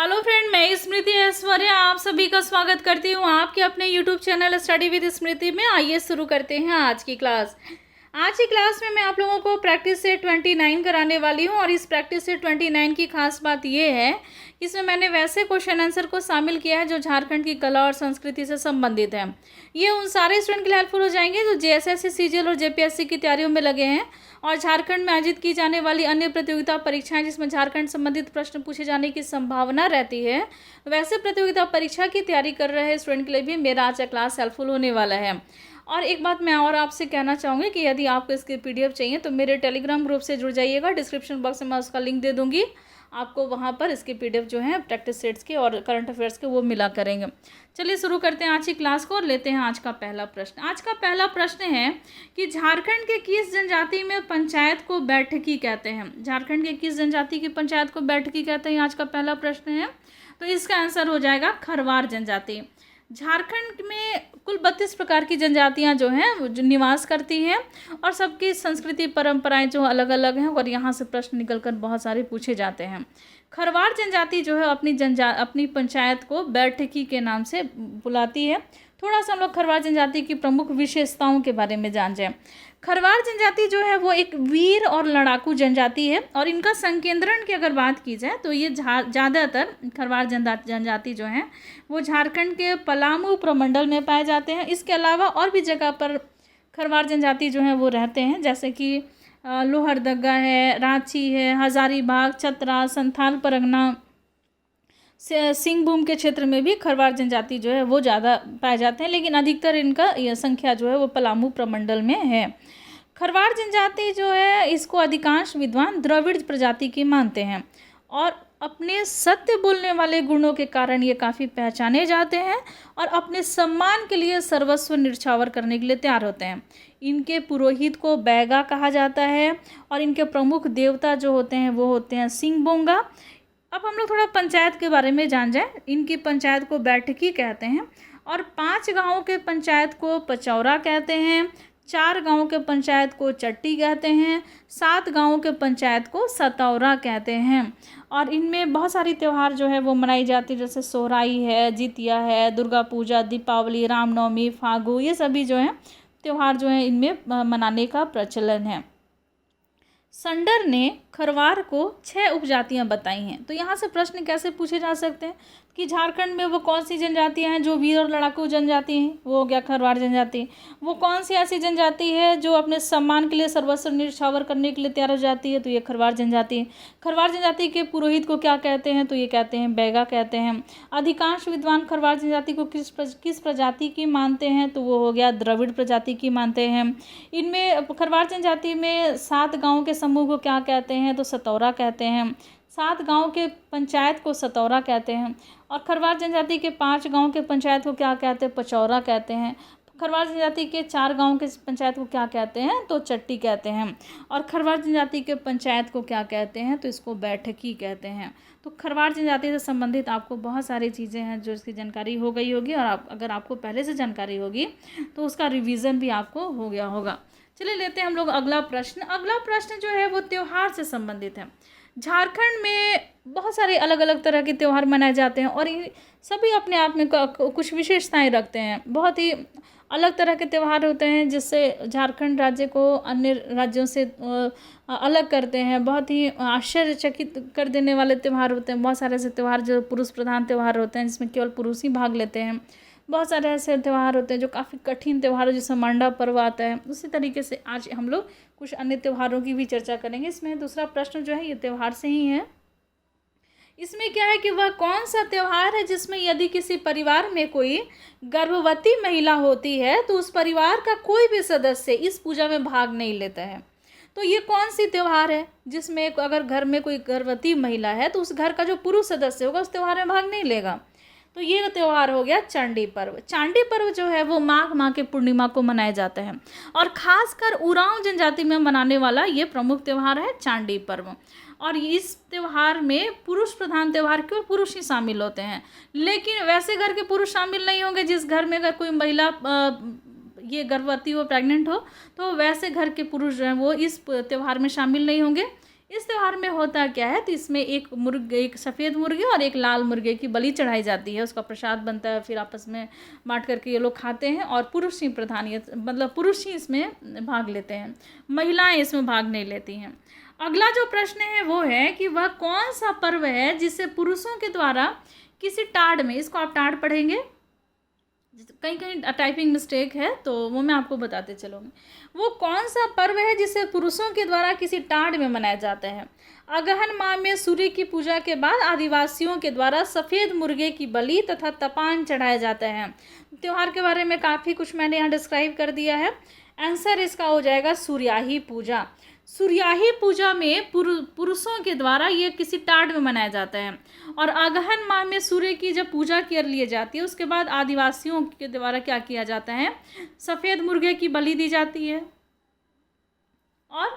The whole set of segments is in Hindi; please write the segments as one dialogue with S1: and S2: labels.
S1: हेलो फ्रेंड, मैं स्मृति ऐश्वर्य आप सभी का स्वागत करती हूँ आपके अपने यूट्यूब चैनल स्टडी विद स्मृति में। आइए शुरू करते हैं आज की क्लास। आज की क्लास में मैं आप लोगों को प्रैक्टिस सेट 29 कराने वाली हूँ और इस प्रैक्टिस सेट 29 की खास बात ये है कि इसमें मैंने वैसे क्वेश्चन आंसर को शामिल किया है जो झारखंड की कला और संस्कृति से संबंधित है। ये उन सारे स्टूडेंट के लिए हेल्पफुल हो जाएंगे जो जेएसएससी, सीजीएल और जेपीएससी की तैयारियों में लगे हैं और झारखंड में आयोजित की जाने वाली अन्य प्रतियोगिता परीक्षाएं जिसमें झारखंड संबंधित प्रश्न पूछे जाने की संभावना रहती है, वैसे प्रतियोगिता परीक्षा की तैयारी कर रहे स्टूडेंट के लिए भी मेरा आज का क्लास हेल्पफुल होने वाला है। और एक बात मैं और आपसे कहना चाहूँगी कि यदि आपको इसकी पीडीएफ चाहिए तो मेरे टेलीग्राम ग्रुप से जुड़ जाइएगा। डिस्क्रिप्शन बॉक्स में मैं उसका लिंक दे दूँगी, आपको वहाँ पर इसकी पीडीएफ जो है प्रैक्टिस सेट्स के और करंट अफेयर्स के वो मिला करेंगे। चलिए शुरू करते हैं आज की क्लास को और लेते हैं आज का पहला प्रश्न। आज का पहला प्रश्न है कि झारखंड के किस जनजाति में पंचायत को बैठकी कहते हैं। झारखंड के किस जनजाति की पंचायत को बैठकी कहते हैं, आज का पहला प्रश्न है। तो इसका आंसर हो जाएगा खरवार जनजाति। झारखंड में कुल 32 प्रकार की जनजातियां जो हैं जो निवास करती हैं और सबकी संस्कृति परंपराएं जो अलग अलग हैं और यहाँ से प्रश्न निकलकर बहुत सारे पूछे जाते हैं। खरवार जनजाति जो है अपनी पंचायत को बैठकी के नाम से बुलाती है। थोड़ा सा हम लोग खरवार जनजाति की प्रमुख विशेषताओं के बारे में जान जाएं। खरवार जनजाति जो है वो एक वीर और लड़ाकू जनजाति है और इनका संकेंद्रण की अगर बात की जाए तो ये ज़्यादातर खरवार जनजाति जो है वो झारखंड के पलामू प्रमंडल में पाए जाते हैं। इसके अलावा और भी जगह पर खरवार जनजाति जो है वो रहते हैं, जैसे कि लोहरदगा है, रांची है, हजारीबाग, चतरा, संथाल परगना, सिंहभूम के क्षेत्र में भी खरवार जनजाति जो है वो ज़्यादा पाए जाते हैं, लेकिन अधिकतर इनका यह संख्या जो है वो पलामू प्रमंडल में है। खरवार जनजाति जो है इसको अधिकांश विद्वान द्रविड़ प्रजाति की मानते हैं और अपने सत्य बोलने वाले गुणों के कारण ये काफ़ी पहचाने जाते हैं और अपने सम्मान के लिए सर्वस्व न्यौछावर करने के लिए तैयार होते हैं। इनके पुरोहित को बैगा कहा जाता है और इनके प्रमुख देवता जो होते हैं वो होते हैं सिंहबोंगा। अब हम लोग थोड़ा पंचायत के बारे में जान जाएं। इनकी पंचायत को बैठकी कहते हैं और 5 गांवों के पंचायत को पचौरा कहते हैं, 4 गांवों के पंचायत को चट्टी कहते हैं, 7 गांवों के पंचायत को सतौरा कहते हैं। और इनमें बहुत सारी त्यौहार जो है वो मनाई जाती है, जैसे सोहराई है, जितिया है, दुर्गा पूजा, दीपावली, रामनवमी, फागु, ये सभी जो है त्यौहार जो है इनमें मनाने का प्रचलन है। संडर ने खरवार को 6 उपजातियां बताई हैं। तो यहाँ से प्रश्न कैसे पूछे जा सकते हैं कि झारखंड में वो कौन सी जनजातियां हैं जो वीर और लड़ाकू जनजाति हैं, वो हो गया खरवार जनजाति। वो कौन सी ऐसी जनजाति है जो अपने सम्मान के लिए सर्वस्व न्यौछावर करने के लिए तैयार हो जाती है, तो ये खरवार जनजाति है। खरवार जनजाति के पुरोहित को क्या कहते हैं, तो ये कहते हैं बैगा कहते हैं। अधिकांश विद्वान खरवार जनजाति को किस प्रजाति की मानते हैं, तो वो हो गया द्रविड़ प्रजाति की मानते हैं। इनमें खरवार जनजाति में 7 गाँव के समूह को क्या कहते हैं, तो सतौरा कहते हैं। 7 गांव के पंचायत को सतौरा कहते हैं और खरवार जनजाति के 5 गांव के पंचायत को क्या कहते हैं, पचौरा कहते हैं। खरवार जनजाति के 4 गांव के पंचायत को क्या कहते हैं, तो चट्टी कहते हैं। और खरवार जनजाति के पंचायत को क्या कहते हैं, तो इसको बैठकी कहते हैं। तो खरवार जनजाति से संबंधित आपको बहुत सारी चीज़ें हैं जो इसकी जानकारी हो गई होगी और अगर आपको पहले से जानकारी होगी तो उसका रिविज़न भी आपको हो गया होगा। चलिए लेते हैं हम लोग अगला प्रश्न। अगला प्रश्न जो है वो त्यौहार से संबंधित है। झारखंड में बहुत सारे अलग अलग तरह के त्यौहार मनाए जाते हैं और ये सभी अपने आप में कुछ विशेषताएं रखते हैं। बहुत ही अलग तरह के त्यौहार होते हैं जिससे झारखंड राज्य को अन्य राज्यों से अलग करते हैं। बहुत ही आश्चर्यचकित कर देने वाले त्यौहार होते हैं। बहुत सारे ऐसे त्यौहार जो पुरुष प्रधान त्यौहार होते हैं जिसमें केवल पुरुष ही भाग लेते हैं। बहुत सारे ऐसे त्यौहार होते हैं जो काफ़ी कठिन त्यौहार है, जैसे मांडा पर्व आता है। उसी तरीके से आज हम लोग कुछ अन्य त्योहारों की भी चर्चा करेंगे। इसमें दूसरा प्रश्न जो है ये त्यौहार से ही है। इसमें क्या है कि वह कौन सा त्यौहार है जिसमें यदि किसी परिवार में कोई गर्भवती महिला होती है तो उस परिवार का कोई भी सदस्य इस पूजा में भाग नहीं लेता है। तो ये कौन सी त्यौहार है जिसमें अगर घर में कोई गर्भवती महिला है तो उस घर का जो पुरुष सदस्य होगा उस त्यौहार में भाग नहीं लेगा। तो ये त्यौहार हो गया चांडी पर्व। चांडी पर्व जो है वो माघ माह के पूर्णिमा को मनाया जाता है और खासकर उरांव जनजाति में मनाने वाला ये प्रमुख त्यौहार है चांडी पर्व। और इस त्यौहार में पुरुष प्रधान त्यौहार केवल पुरुष ही शामिल होते हैं, लेकिन वैसे घर के पुरुष शामिल नहीं होंगे जिस घर में अगर कोई महिला ये गर्भवती हो, प्रेग्नेंट हो, तो वैसे घर के पुरुष जो हैं वो इस त्यौहार में शामिल नहीं होंगे। इस त्यौहार में होता क्या है, तो इसमें एक सफ़ेद मुर्गे और एक लाल मुर्गे की बलि चढ़ाई जाती है, उसका प्रसाद बनता है, फिर आपस में बांट करके ये लोग खाते हैं। और पुरुष ही प्रधान, ये मतलब पुरुष ही इसमें भाग लेते हैं, महिलाएं इसमें भाग नहीं लेती हैं। अगला जो प्रश्न है वो है कि वह कौन सा पर्व है जिसे पुरुषों के द्वारा किसी टाड़ में, इसको आप टाड़ पढ़ेंगे, कहीं कहीं टाइपिंग मिस्टेक है तो वो मैं आपको बताते चलूँगी। वो कौन सा पर्व है जिसे पुरुषों के द्वारा किसी टाड़ में मनाया जाता है? अगहन माह में सूर्य की पूजा के बाद आदिवासियों के द्वारा सफ़ेद मुर्गे की बलि तथा तपान चढ़ाया जाता है। त्यौहार के बारे में काफ़ी कुछ मैंने यहाँ डिस्क्राइब कर दिया है। आंसर इसका हो जाएगा सूर्याही पूजा। सूर्याही पूजा में पुरुषों के द्वारा ये किसी टाड़ में मनाया जाता है। और अगहन माह में सूर्य की जब पूजा कर ली जाती है उसके बाद आदिवासियों के द्वारा क्या किया जाता है, सफ़ेद मुर्गे की बलि दी जाती है और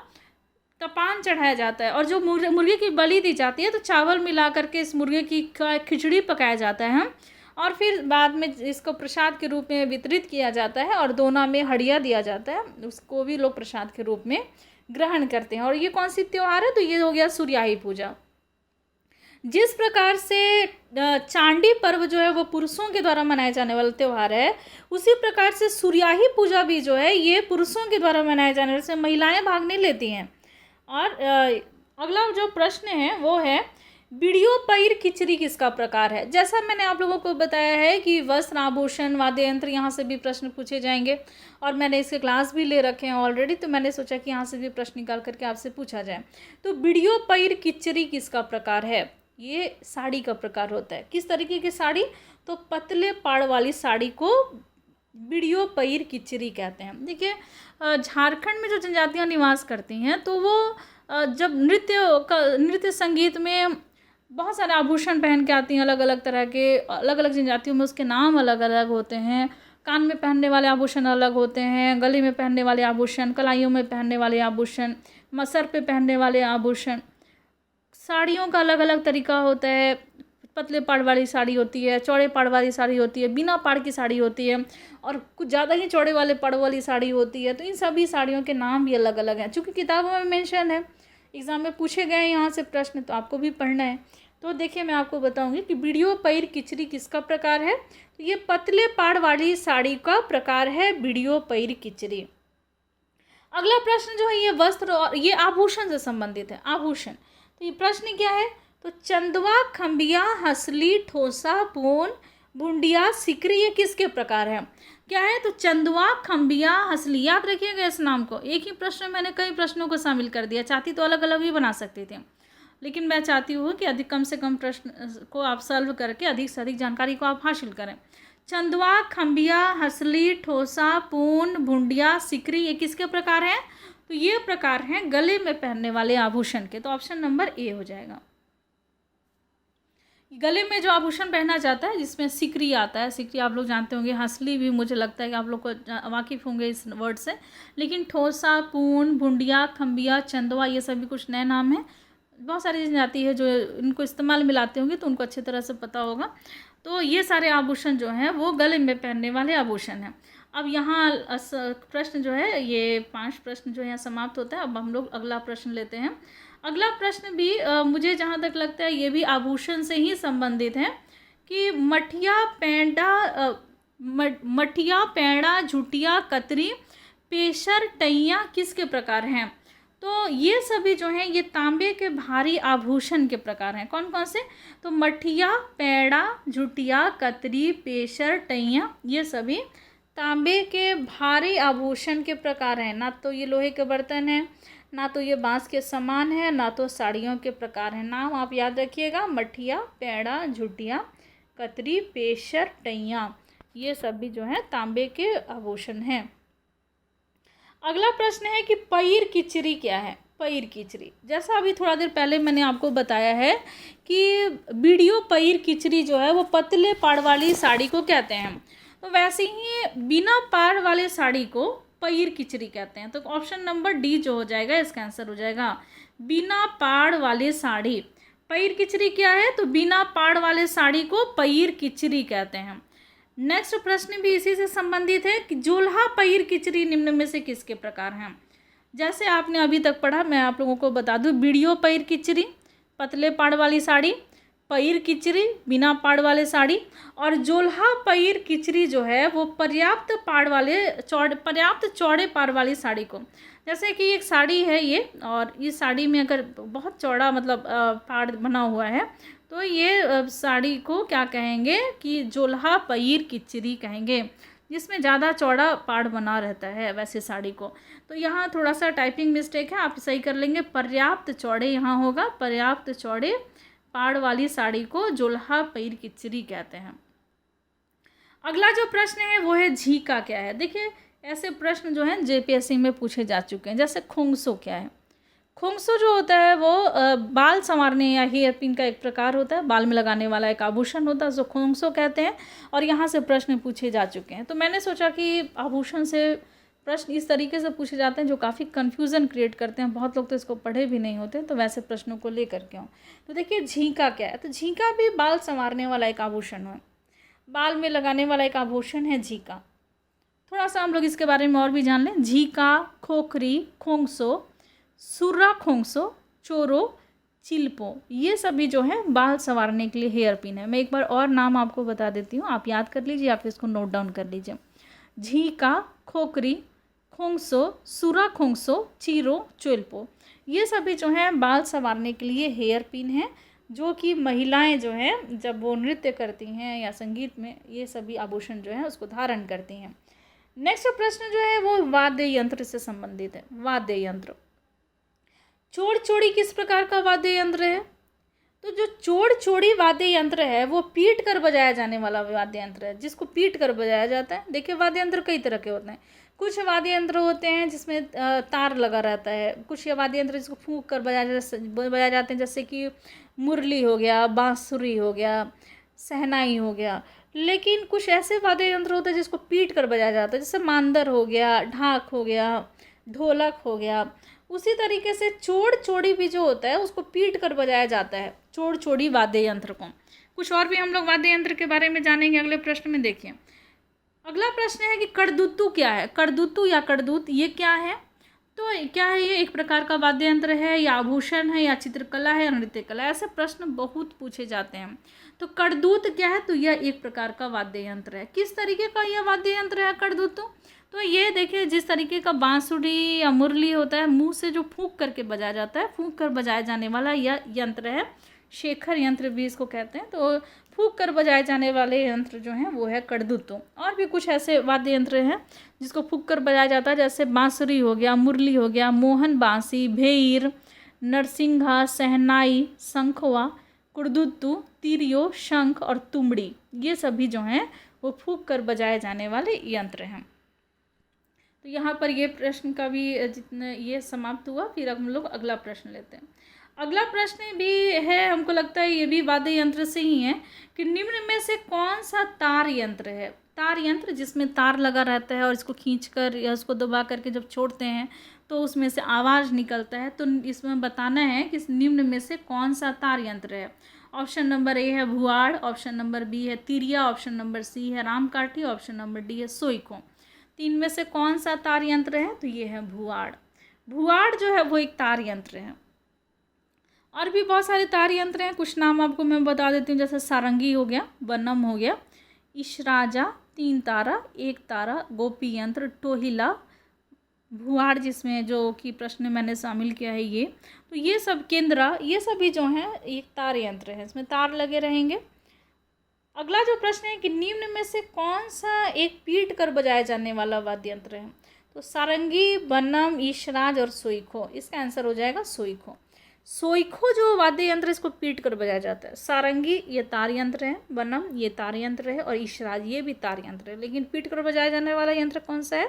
S1: तपान चढ़ाया जाता है। और जो मुर्गे की बलि दी जाती है तो चावल मिला करके इस मुर्गे की खिचड़ी पकाया जाता है और फिर बाद में इसको प्रसाद के रूप में वितरित किया जाता है और दोना में हड़िया दिया जाता है, उसको भी लोग प्रसाद के रूप में ग्रहण करते हैं। और ये कौन सी त्यौहार है, तो ये हो गया सूर्याही पूजा। जिस प्रकार से चांडी पर्व जो है वो पुरुषों के द्वारा मनाए जाने वाला त्यौहार है, उसी प्रकार से सूर्याही पूजा भी जो है ये पुरुषों के द्वारा मनाए जाने वाले, इसमें महिलाएं भाग नहीं लेती हैं। और अगला जो प्रश्न है वो है बीड़ियों पैर खिचड़ी किसका प्रकार है? जैसा मैंने आप लोगों को बताया है कि वस्त्र, आभूषण, वाद्य यंत्र, यहाँ से भी प्रश्न पूछे जाएंगे और मैंने इसके क्लास भी ले रखे हैं ऑलरेडी, तो मैंने सोचा कि यहाँ से भी प्रश्न निकाल करके आपसे पूछा जाए। तो बीड़ियों पैर खिचड़ी किसका प्रकार है? ये साड़ी का प्रकार होता है। किस तरीके की साड़ी? तो पतले पाड़ वाली साड़ी को बीड़ियों पैर खिचड़ी कहते हैं। देखिए झारखंड में जो जनजातियाँ निवास करती हैं तो वो जब नृत्य संगीत में बहुत सारे आभूषण पहन के आती हैं, अलग अलग तरह के, अलग अलग जनजातियों में उसके नाम अलग अलग होते हैं। कान में पहनने वाले आभूषण अलग होते हैं, गले में पहनने वाले आभूषण, कलाइयों में पहनने वाले आभूषण, मसर पे पहनने वाले आभूषण, साड़ियों का अलग अलग तरीका होता है। पतले पाड़ वाली साड़ी होती है, चौड़े पाड़ वाली साड़ी होती है, बिना पाड़ की साड़ी होती है और कुछ ज़्यादा ही चौड़े वाले पाड़ वाली साड़ी होती है। तो इन सभी साड़ियों के नाम भी अलग अलग हैं। चूँकि किताबों में मेंशन है, एग्ज़ाम में पूछे गए यहाँ से प्रश्न, तो आपको भी पढ़ना है। तो देखिए मैं आपको बताऊंगी कि बीड़ियों पैर खिचड़ी किसका प्रकार है। तो ये पतले पाड़ वाली साड़ी का प्रकार है बीड़ियों पैर खिचड़ी। अगला प्रश्न जो है ये वस्त्र और ये आभूषण से संबंधित है। आभूषण, तो ये प्रश्न क्या है, तो चंदवा, खंबिया, हसली, ठोसा, पून, बुंडिया, सिकरी, ये किसके प्रकार है? क्या है? तो चंदवा, खंबिया, हसली, याद रखिएगा इस नाम को। एक ही प्रश्न में मैंने कई प्रश्नों को शामिल कर दिया, चाहती तो अलग अलग भी बना सकती थी, लेकिन मैं चाहती हूँ कि अधिक कम से कम प्रश्न को आप सॉल्व करके अधिक से अधिक जानकारी को आप हासिल करें। चंदवा, खंबिया, हसली, ठोसा, पून, भुंडिया, सिकरी, ये किसके प्रकार हैं? तो ये प्रकार हैं गले में पहनने वाले आभूषण के। तो ऑप्शन नंबर ए हो जाएगा। गले में जो आभूषण पहना जाता है जिसमें सिकरी आता है, सिकरी आप लोग जानते होंगे, हसली भी मुझे लगता है कि आप लोग को वाकिफ़ होंगे इस वर्ड से, लेकिन ठोसा, पून, भुंडिया, खंबिया, चंदवा, ये सभी कुछ नए नाम हैं। बहुत सारी जाति है जो इनको इस्तेमाल में लाते होंगे तो उनको अच्छी तरह से पता होगा। तो ये सारे आभूषण जो हैं वो गले में पहनने वाले आभूषण हैं। अब यहाँ प्रश्न जो है ये 5 प्रश्न जो यहाँ समाप्त होता है। अब हम लोग अगला प्रश्न लेते हैं। अगला प्रश्न भी मुझे जहाँ तक लगता है ये भी आभूषण से ही संबंधित है कि मठिया, पैड़ा, झुटिया, कतरी, पेशर, टैया किसके प्रकार हैं? तो ये सभी जो हैं ये तांबे के भारी आभूषण के प्रकार हैं। कौन कौन से? तो मठिया, पैड़ा, झुटिया, कतरी, पेशर, टैया, ये सभी तांबे के भारी आभूषण के प्रकार हैं। ना तो ये लोहे के बर्तन हैं, ना तो ये बांस के सामान है, ना तो साड़ियों के प्रकार हैं। नाम आप याद रखिएगा, मठिया, पैड़ा, झुटिया, कतरी, पेशर, टैया, ये सभी जो है तांबे के आभूषण हैं। अगला प्रश्न है कि पैर खिचड़ी क्या है? पैर खिचड़ी, जैसा अभी थोड़ा देर पहले मैंने आपको बताया है कि बीड़ियों पैर खिचड़ी जो है वो पतले पाड़ वाली साड़ी को कहते हैं, तो वैसे ही बिना पाड़ वाले साड़ी को पैर खिचड़ी कहते हैं। तो ऑप्शन नंबर डी जो हो जाएगा इसका आंसर हो जाएगा बिना पाड़ वाली साड़ी। पैर खिचड़ी क्या है? तो बिना पाड़ वाले साड़ी को पैर खिचड़ी कहते हैं। नेक्स्ट प्रश्न भी इसी से संबंधित है कि जोल्हा पैर खिचड़ी निम्न में से किसके प्रकार हैं? जैसे आपने अभी तक पढ़ा, मैं आप लोगों को बता दूं, बीड़ियों पैर किचरी, पतले पाड़ वाली साड़ी, पैर किचरी बिना पाड़ वाले साड़ी, और जोल्हा पैर किचरी जो है वो पर्याप्त चौड़े पाड़ वाली साड़ी को। जैसे कि एक साड़ी है ये, और इस साड़ी में अगर बहुत चौड़ा मतलब पाड़ बना हुआ है, तो ये साड़ी को क्या कहेंगे कि जोल्हा पैर किचरी कहेंगे, जिसमें ज़्यादा चौड़ा पाड़ बना रहता है वैसे साड़ी को। तो यहाँ थोड़ा सा टाइपिंग मिस्टेक है, आप सही कर लेंगे, पर्याप्त चौड़े यहाँ होगा, पर्याप्त चौड़े पाड़ वाली साड़ी को जोल्हा पैर किचरी कहते हैं। अगला जो प्रश्न है वो है झीका क्या है। देखिए ऐसे प्रश्न जो हैं जेपीएससी में पूछे जा चुके हैं। जैसे खोंगसो क्या है। खोंगसो जो होता है वो बाल संवारने या हेयर पिन का एक प्रकार होता है, बाल में लगाने वाला एक आभूषण होता है, उसको खोंगसो कहते हैं, और यहाँ से प्रश्न पूछे जा चुके हैं। तो मैंने सोचा कि आभूषण से प्रश्न इस तरीके से पूछे जाते हैं जो काफ़ी कन्फ्यूज़न क्रिएट करते हैं, बहुत लोग तो इसको पढ़े भी नहीं होते, तो वैसे प्रश्नों को लेकर के आऊँ। तो देखिए झींका क्या है। तो झींका भी बाल संवारने वाला एक आभूषण है, बाल में लगाने वाला एक आभूषण है झींका। थोड़ा सा हम लोग इसके बारे में और भी जान लें। झींका, खोखरी, खोंगसो, सुर्रा खोंगसो, चोरो, चिल्पो, ये सभी जो है बाल संवारने के लिए हेयर पिन है। मैं एक बार और नाम आपको बता देती हूँ, आप याद कर लीजिए, आप इसको नोट डाउन कर लीजिए। झींका, खोखरी, खोंगसो, सुरा खोंगसो, चीरो, चिल्पो, ये सभी जो हैं बाल संवारने के लिए हेयर पिन हैं, जो कि महिलाएं जो हैं जब वो नृत्य करती हैं या संगीत में ये सभी आभूषण जो है उसको धारण करती हैं। नेक्स्ट प्रश्न जो है वो वाद्य यंत्र से संबंधित है। वाद्य यंत्र, चोड़ चोड़ी किस प्रकार का वाद्य यंत्र है। तो जो चोड़ चोड़ी वाद्य यंत्र है वो पीट कर बजाया जाने वाला वाद्य यंत्र है, जिसको पीट कर बजाया जाता है। देखिए वाद्य यंत्र कई तरह के होते हैं। कुछ वाद्य यंत्र होते हैं जिसमें तार लगा रहता है, कुछ वाद्य यंत्र जिसको फूंक कर बजाए जाते हैं, जैसे कि मुरली हो गया, बांसुरी हो गया, सहनाई हो गया। लेकिन कुछ ऐसे वाद्य यंत्र होते हैं जिसको पीट कर बजाया जाता है, जैसे मांदर हो गया, ढाक हो गया, ढोलक हो गया। उसी तरीके से चोड़ चोड़ी भी जो होता है उसको पीट कर बजाया जाता है, चोड़ चोड़ी वाद्य यंत्र को। कुछ और भी हम लोग वाद्य यंत्र के बारे में जानेंगे अगले प्रश्न में। देखिए अगला प्रश्न है कि कड़दुत्तू क्या है। कड़दुत्तू या कड़दूत ये क्या है। तो क्या है, ये एक प्रकार का वाद्य यंत्र है या आभूषण है या चित्रकला है या नृत्य कला, ऐसे प्रश्न बहुत पूछे जाते हैं। तो कड़दूत क्या है, तो यह एक प्रकार का वाद्य यंत्र है। किस तरीके का यह वाद्य यंत्र है कड़दूतू। तो ये देखिए जिस तरीके का बांसुरी या मुरली होता है, मुंह से जो फूंक करके बजाया जाता है, फूंक कर बजाया जाने वाला यह यंत्र है। शेखर यंत्र भी इसको कहते हैं। तो फूंक कर बजाए जाने वाले यंत्र जो हैं वो है कड़दुत्तू। और भी कुछ ऐसे वाद्य यंत्र हैं जिसको फूंक कर बजाया जाता है, जैसे बांसुरी हो गया, मुरली हो गया, मोहन बांसी, भेर, नरसिंघा, सहनाई, शंखवा, कुड़दुत्तू, तिरियो, शंख और तुमड़ी, ये सभी जो हैं वो फूंक कर बजाए जाने वाले यंत्र हैं। तो यहाँ पर ये प्रश्न का भी जितना ये समाप्त हुआ। फिर हम लोग अगला प्रश्न लेते हैं। अगला प्रश्न भी है, हमको लगता है ये भी वाद्य यंत्र से ही है, कि निम्न में से कौन सा तार यंत्र है। तार यंत्र जिसमें तार लगा रहता है और इसको खींचकर या उसको दबा करके जब छोड़ते हैं तो उसमें से आवाज़ निकलता है। तो इसमें बताना है कि निम्न में से कौन सा तार यंत्र है। ऑप्शन नंबर ए है भुआड़, ऑप्शन नंबर बी है तिरिया, ऑप्शन नंबर सी है रामकाठी, ऑप्शन नंबर डी है सोईखो। तीन में से कौन सा तार यंत्र है, तो ये है भुआड़। भुआड़ जो है वो एक तार यंत्र है। और भी बहुत सारे तार यंत्र हैं, कुछ नाम आपको मैं बता देती हूँ, जैसे सारंगी हो गया, बनम हो गया, इशराजा, तीन तारा, एक तारा, गोपी यंत्र, टोहिला, भुआड़ जिसमें जो कि प्रश्न मैंने शामिल किया है ये। तो ये सब केंद्रा, ये सभी जो हैं एक तार यंत्र है, इसमें तार लगे रहेंगे। अगला जो प्रश्न है कि निम्न में से कौन सा एक पीट कर बजाया जाने वाला वाद्य यंत्र है। तो सारंगी, बनम, ईशराज और सोईखो, इसका आंसर हो जाएगा सोईखो। सोईखो जो वाद्य यंत्र है इसको पीट कर बजाया जाता है। सारंगी ये तार यंत्र है, बनम ये तार यंत्र है और ईशराज ये भी तार यंत्र है, लेकिन पीट कर बजाया जाने वाला यंत्र कौन सा है,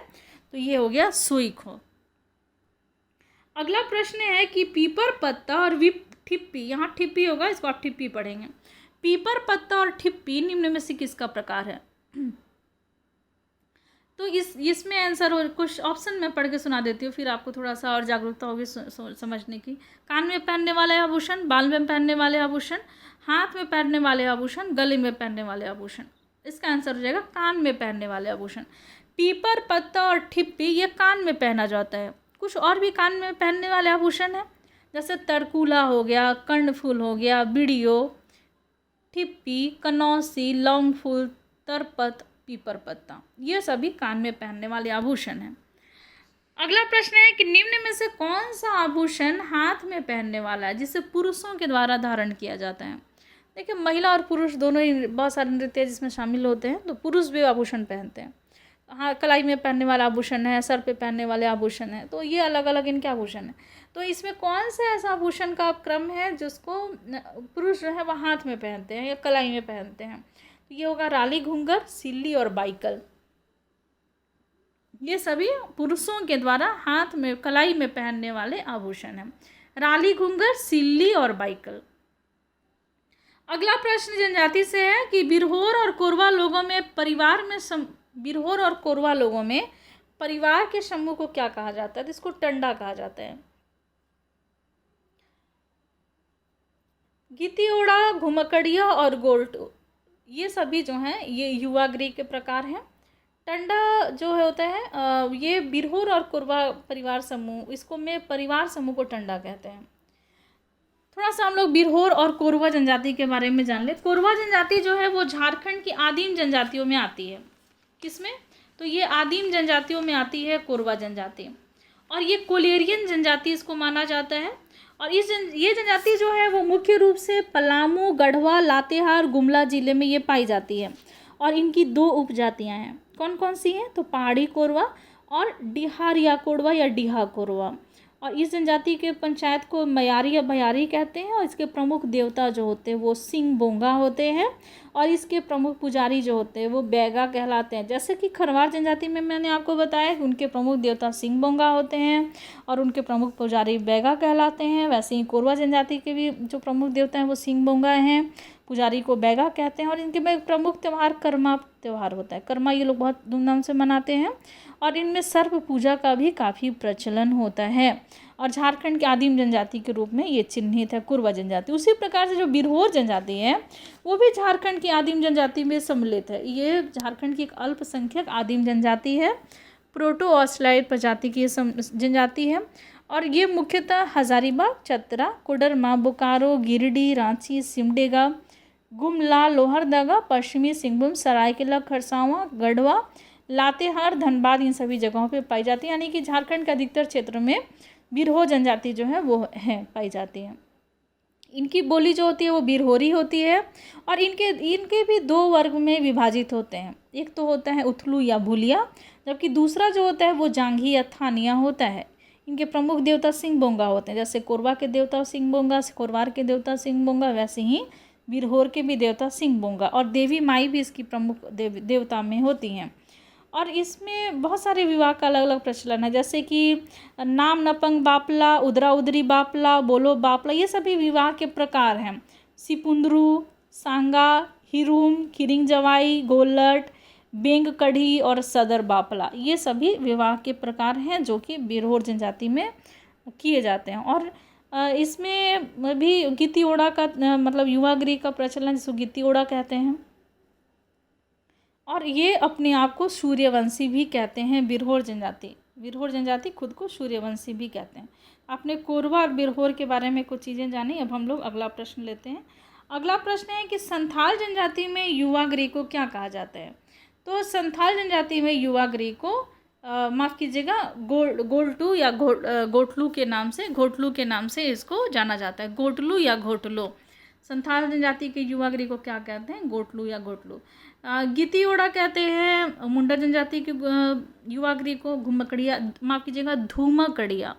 S1: तो ये हो गया सोईखो। अगला प्रश्न है कि पीपर पत्ता और ठिप्पी, यहाँ ठिप्पी होगा, इसको आप ठिप्पी पढ़ेंगे। पीपर पत्ता और ठिप्पी निम्न में से किसका प्रकार है। तो इसमें आंसर हो, कुछ ऑप्शन में पढ़ के सुना देती हूँ, फिर आपको थोड़ा सा और जागरूकता होगी समझने की। कान में पहनने वाले आभूषण, बाल में पहनने वाले आभूषण, हाथ में पहनने वाले आभूषण, गले में पहनने वाले आभूषण। इसका आंसर हो जाएगा कान में पहनने वाले आभूषण। पीपर पत्ता और ठिप्पी ये कान में पहना जाता है, कुछ और भी कान में पहनने वाले आभूषण हैं, जैसे तरकुला हो गया, कर्णफूल हो गया, बिड़ियो, ठिप्पी, कनौसी, लौंग फूल, तरपत, पीपर पत्ता, ये सभी कान में पहनने वाले आभूषण हैं। अगला प्रश्न है कि निम्न में से कौन सा आभूषण हाथ में पहनने वाला है जिसे पुरुषों के द्वारा धारण किया जाता है। देखिए, महिला और पुरुष दोनों ही बहुत सारे नृत्य जिसमें शामिल होते हैं, तो पुरुष भी आभूषण पहनते हैं। हाँ, कलाई में पहनने वाला आभूषण है, सर पे पहनने वाले आभूषण है, तो ये अलग अलग इनके आभूषण हैं। तो इसमें कौन सा ऐसा आभूषण का क्रम है जिसको पुरुष जो है वह हाथ में पहनते हैं या कलाई में पहनते हैं। तो ये होगा राली, घूंघर, सिल्ली और बाइकल। ये सभी पुरुषों के द्वारा हाथ में कलाई में पहनने वाले आभूषण हैं, राली, घूंघर, सिल्ली और बाइकल। अगला प्रश्न जनजाति से है कि बिरहोर और कोरवा लोगों में बिरहोर और कोरवा लोगों में परिवार के समूह को क्या कहा जाता है। तो इसको टंडा कहा जाता है। गितियोड़ा, घुमकड़िया और गोल्टू, ये सभी जो हैं ये युवाग्री के प्रकार हैं। टंडा जो होता है ये बिरहोर और कोरवा परिवार समूह, इसको में परिवार समूह को टंडा कहते हैं। थोड़ा सा हम लोग बिरहोर और कोरवा जनजाति के बारे में जान ले। कोरवा जनजाति जो है वो झारखंड की आदिम जनजातियों में आती है। किसमें? तो ये आदिम जनजातियों में आती है कोरवा जनजाति, और ये कोलेरियन जनजाति इसको माना जाता है। और ये जनजाति जो है वो मुख्य रूप से पलामू, गढ़वा, लातेहार, गुमला जिले में ये पाई जाती है। और इनकी 2 उपजातियां हैं। कौन कौन सी हैं? तो पहाड़ी कोरवा और डिहारिया कोरवा या डिहा कोरवा। और इस जनजाति के पंचायत को मयारी या भयारी कहते हैं। और इसके प्रमुख देवता जो होते हैं वो सिंह बोंगा होते हैं, और इसके प्रमुख पुजारी जो होते हैं वो बैगा कहलाते हैं। जैसे कि खरवार जनजाति में मैंने आपको बताया कि उनके प्रमुख देवता सिंह बोंगा होते हैं और उनके प्रमुख पुजारी बैगा कहलाते हैं, वैसे ही कोरवा जनजाति के भी जो प्रमुख देवता हैं वो सिंह बोंगा हैं, पुजारी को बैगा कहते हैं। और इनके में प्रमुख त्यौहार कर्मा त्यौहार होता है। कर्मा ये लोग बहुत धूमधाम से मनाते हैं, और इनमें सर्प पूजा का भी काफ़ी प्रचलन होता है। और झारखंड के आदिम जनजाति के रूप में ये चिन्हित है कोरवा जनजाति। उसी प्रकार से जो बिरहोर जनजाति है वो भी झारखंड की आदिम जनजाति में सम्मिलित है। ये झारखंड की एक अल्पसंख्यक आदिम जनजाति है, प्रोटो ऑस्ट्रेलाइड प्रजाति की जनजाति है। और ये मुख्यतः हजारीबाग, चतरा, कोडरमा, बोकारो, गिरिडीह, रांची, सिमडेगा, गुमला, लोहरदगा, पश्चिमी सिंहभूम, सरायकेला खरसावां, गढ़वा, लातेहार, धनबाद, इन सभी जगहों पे पाई जाती है। यानी कि झारखंड के अधिकतर क्षेत्र में बिरहोर जनजाति जो है वो है पाई जाती है। इनकी बोली जो होती है वो बिरहोरी होती है। और इनके भी 2 वर्ग में विभाजित होते हैं। एक तो होता है उथलू या भूलिया, जबकि दूसरा जो होता है वो जांघी या थानिया होता है। इनके प्रमुख देवता सिंह बोंगा होते हैं। जैसे कोरवा के देवता सिंह बोंगा, कोरवार के देवता सिंह बोंगा, वैसे ही बिरहोर के भी देवता सिंह बोंगा। और देवी माई भी इसकी प्रमुख देवता में होती हैं। और इसमें बहुत सारे विवाह का अलग अलग प्रचलन है, जैसे कि नाम नपंग बापला, उदरा उदरी बापला, बोलो बापला, ये सभी विवाह के प्रकार हैं। सिपुंद्रू, सांगा, हिरूम, खिरिंग जवाई, गोलट, बेंग कढ़ी और सदर बापला, ये सभी विवाह के प्रकार हैं जो कि बिरहोर जनजाति में किए जाते हैं। और इसमें भी गितियोड़ा का मतलब युवागृह का प्रचलन, जिसको गितियोड़ा कहते हैं। और ये अपने आप को सूर्यवंशी भी कहते हैं। बिरहोर जनजाति खुद को सूर्यवंशी भी कहते हैं। आपने कोरवा और बिरहोर के बारे में कुछ चीज़ें जानी। अब हम लोग अगला प्रश्न लेते हैं। अगला प्रश्न है कि संथाल जनजाति में युवागृह को क्या कहा जाता है। तो संथाल जनजाति में युवागृह को माफ़ कीजिएगा गोल्टू या घोटलू के नाम से इसको जाना जाता है। गोटलू या घोटलो। संथाल जनजाति के युवागृह को क्या कहते हैं? गोटलू या घोटलू। गितियोड़ा कहते हैं मुंडा जनजाति के युवागृह को। घुमकड़िया, माफ़ कीजिएगा धूमकड़िया,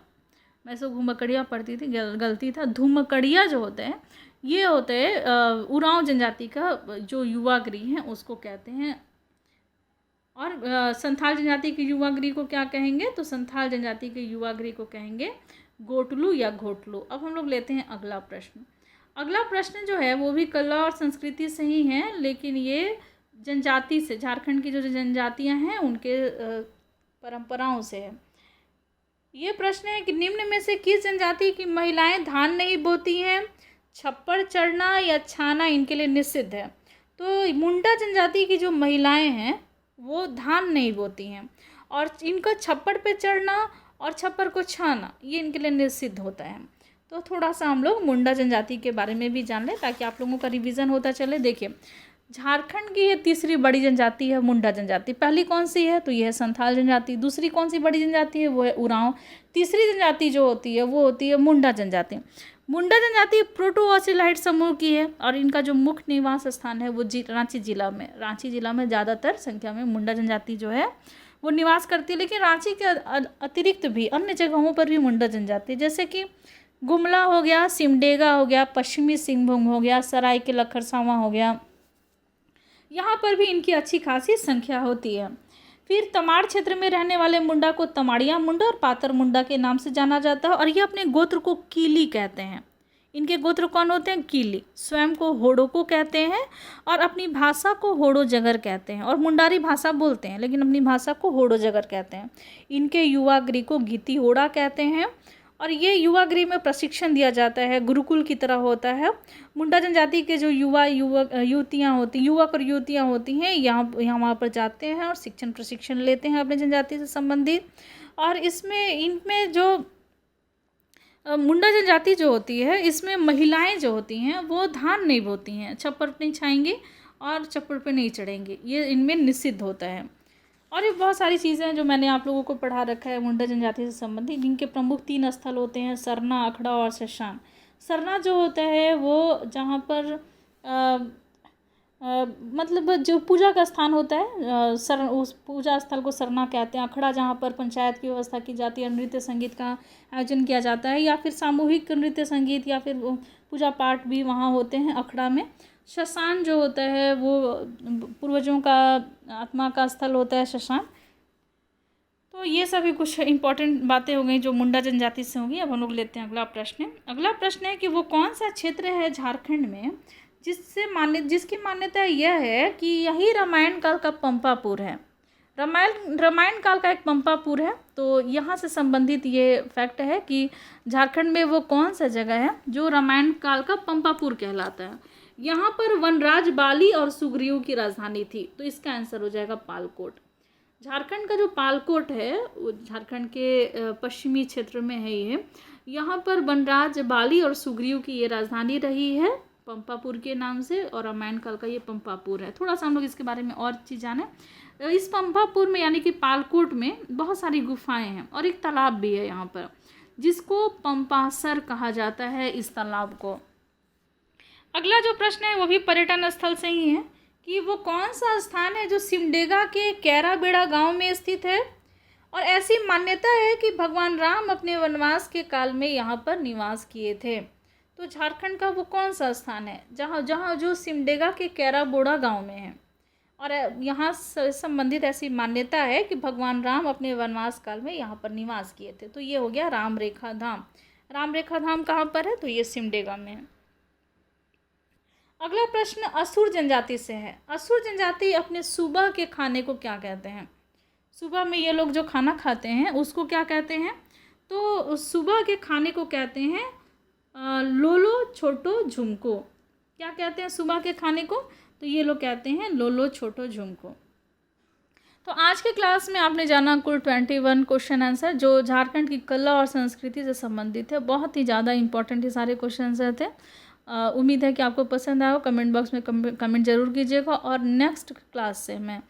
S1: मैं इसको घुमकड़िया पढ़ती थी, गलती था। धूमकड़िया जो होते हैं ये होते हैं उरांव जनजाति का जो युवागृह है उसको कहते हैं। और संथाल जनजाति के युवागृह को क्या कहेंगे? तो संथाल जनजाति के युवागृह को कहेंगे गोटलू या घोटलू। अब हम लोग लेते हैं अगला प्रश्न। अगला प्रश्न जो है वो भी कला और संस्कृति से ही है, लेकिन ये जनजाति से, झारखंड की जो जनजातियां हैं उनके परंपराओं से है। ये प्रश्न है कि निम्न में से किस जनजाति की महिलाएं धान नहीं बोती हैं? छप्पर चढ़ना या छाना इनके लिए निषिद्ध है। तो मुंडा जनजाति की जो महिलाएं हैं वो धान नहीं बोती हैं, और इनका छप्पर पे चढ़ना और छप्पर को छाना ये इनके लिए निषिद्ध होता है। तो थोड़ा सा हम लोग मुंडा जनजाति के बारे में भी जान लें ताकि आप लोगों का रिवीजन होता चले। देखिए, झारखंड की ये तीसरी बड़ी जनजाति है मुंडा जनजाति। पहली कौन सी है? तो ये है संथाल जनजाति। दूसरी कौन सी बड़ी जनजाति है? वो है उरांव। तीसरी जनजाति जो होती है वो होती है मुंडा जनजाति। मुंडा जनजाति प्रोटोऑसिलाइट समूह की है और इनका जो मुख्य निवास स्थान है वो रांची जिला में ज़्यादातर संख्या में मुंडा जनजाति जो है वो निवास करती है। लेकिन रांची के अतिरिक्त भी अन्य जगहों पर भी मुंडा जनजाति, जैसे कि गुमला हो गया, सिमडेगा हो गया, पश्चिमी सिंहभूम हो गया, सरायकेला खरसावां हो गया, यहाँ पर भी इनकी अच्छी खासी संख्या होती है। फिर तमाड़ क्षेत्र में रहने वाले मुंडा को तमाड़िया मुंडा और पातर मुंडा के नाम से जाना जाता है और ये अपने गोत्र को कीली कहते हैं। इनके गोत्र कौन होते हैं? कीली। स्वयं को होड़ो को कहते हैं और अपनी भाषा को होड़ो जगर कहते हैं और मुंडारी भाषा बोलते हैं लेकिन अपनी भाषा को होड़ो जगर कहते हैं। इनके युवा गृह को गीती होड़ा कहते हैं और ये युवा गृह में प्रशिक्षण दिया जाता है, गुरुकुल की तरह होता है। मुंडा जनजाति के जो युवक और युवतियाँ होती हैं यहाँ वहाँ पर जाते हैं और प्रशिक्षण लेते हैं अपने जनजाति से संबंधित। और इनमें जो मुंडा जनजाति जो होती है इसमें महिलाएं जो होती हैं वो धान नहीं बोती हैं, छप्पर नहीं छाएंगी और छप्पर पे नहीं चढ़ेंगी, ये इनमें निषिद्ध होता है। और ये बहुत सारी चीज़ें हैं जो मैंने आप लोगों को पढ़ा रखा है मुंडा जनजाति से संबंधित, जिनके प्रमुख 3 स्थल होते हैं, सरना, अखड़ा और शशान। सरना जो होता है वो जहाँ पर मतलब जो पूजा का स्थान होता है उस पूजा स्थल को सरना कहते हैं। अखड़ा जहाँ पर पंचायत की व्यवस्था की जाती है, नृत्य संगीत का आयोजन किया जाता है या फिर सामूहिक नृत्य संगीत या फिर पूजा पाठ भी वहाँ होते हैं अखड़ा में। शशान जो होता है वो पूर्वजों का आत्मा का स्थल होता है शशान। तो ये सभी कुछ इंपॉर्टेंट बातें हो गई जो मुंडा जनजाति से होंगी। अब हम लोग लेते हैं अगला प्रश्न। अगला प्रश्न है कि वो कौन सा क्षेत्र है झारखंड में जिसकी मान्यता यह है कि यही रामायण काल का पंपापुर है। रामायण काल का एक पंपापुर है। तो यहाँ से संबंधित ये फैक्ट है कि झारखंड में वो कौन सा जगह है जो रामायण काल का पंपापुर कहलाता है। यहाँ पर वनराज बाली और सुग्रीव की राजधानी थी। तो इसका आंसर हो जाएगा पालकोट। झारखंड का जो पालकोट है वो झारखंड के पश्चिमी क्षेत्र में है ये। यहाँ पर वनराज बाली और सुग्रीव की ये राजधानी रही है पंपापुर के नाम से और रामायण काल का ये पंपापुर है। थोड़ा सा हम लोग इसके बारे में और चीज़ जाने। इस पंपापुर में यानी कि पालकोट में बहुत सारी गुफाएं हैं और एक तालाब भी है यहाँ पर जिसको पंपासर कहा जाता है इस तालाब को। अगला जो प्रश्न है वो भी पर्यटन स्थल से ही है कि वो कौन सा स्थान है जो सिमडेगा के कैराबेड़ा गांव में स्थित है और ऐसी मान्यता है कि भगवान राम अपने वनवास के काल में यहाँ पर निवास किए थे। तो झारखंड का वो कौन सा स्थान है जहाँ जो सिमडेगा के कैराबोड़ा गांव में है और यहाँ संबंधित ऐसी मान्यता है कि भगवान राम अपने वनवास काल में यहाँ पर निवास किए थे। तो ये हो गया राम रेखा धाम। राम रेखा धाम कहाँ पर है? तो ये सिमडेगा में है। अगला प्रश्न असुर जनजाति से है। असुर जनजाति अपने सुबह के खाने को क्या कहते हैं? सुबह में ये लोग जो खाना खाते हैं उसको क्या कहते हैं? तो सुबह के खाने को कहते हैं लोलो छोटो झुमको। क्या कहते हैं सुबह के खाने को? तो ये लोग कहते हैं लोलो छोटो झुमको। तो आज के क्लास में आपने जाना कुल 21 क्वेश्चन आंसर जो झारखंड की कला और संस्कृति से संबंधित है। बहुत ही ज़्यादा इंपॉर्टेंट ये सारे क्वेश्चन आंसर थे। उम्मीद है कि आपको पसंद आया हो। कमेंट बॉक्स में कमेंट जरूर कीजिएगा। और नेक्स्ट क्लास से मैं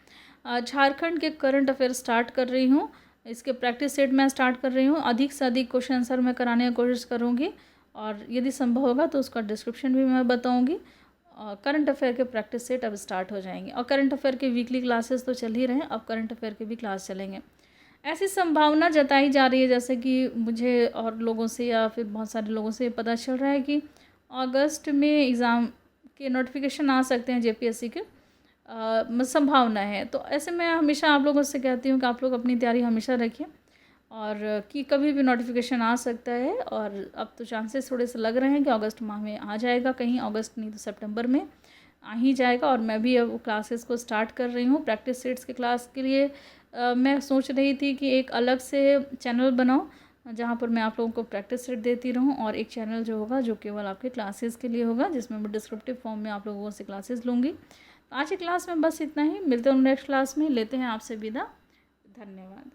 S1: झारखंड के करंट अफेयर स्टार्ट कर रही हूँ। इसके प्रैक्टिस सेट मैं स्टार्ट कर रही हूँ। अधिक से अधिक क्वेश्चन आंसर मैं कराने की कोशिश करूँगी और यदि संभव होगा तो उसका डिस्क्रिप्शन भी मैं बताऊँगी। करंट अफेयर के प्रैक्टिस सेट अब स्टार्ट हो जाएंगे और करंट अफेयर के वीकली क्लासेस तो चल ही रहे हैं, अब करंट अफेयर के भी क्लास चलेंगे। ऐसी संभावना जताई जा रही है जैसे कि मुझे और लोगों से या फिर बहुत सारे लोगों से पता चल रहा है कि अगस्त में एग्ज़ाम के नोटिफिकेशन आ सकते हैं जेपीएससी के, संभावना है। तो ऐसे मैं हमेशा आप लोगों से कहती हूँ कि आप लोग अपनी तैयारी हमेशा रखिए और कि कभी भी नोटिफिकेशन आ सकता है। और अब तो चांसेस थोड़े से लग रहे हैं कि अगस्त माह में आ जाएगा, कहीं अगस्त नहीं तो सितंबर में आ ही जाएगा। और मैं भी अब क्लासेस को स्टार्ट कर रही हूँ। प्रैक्टिस सेट्स के क्लास के लिए मैं सोच रही थी कि एक अलग से चैनल बनाऊँ जहाँ पर मैं आप लोगों को प्रैक्टिस सेट देती रहूँ और एक चैनल जो होगा जो केवल आपके क्लासेस के लिए होगा जिसमें मैं डिस्क्रिप्टिव फॉर्म में आप लोगों से क्लासेस लूँगी। तो आज की क्लास में बस इतना ही। मिलते हैं नेक्स्ट क्लास में। लेते हैं आपसे विदा। धन्यवाद।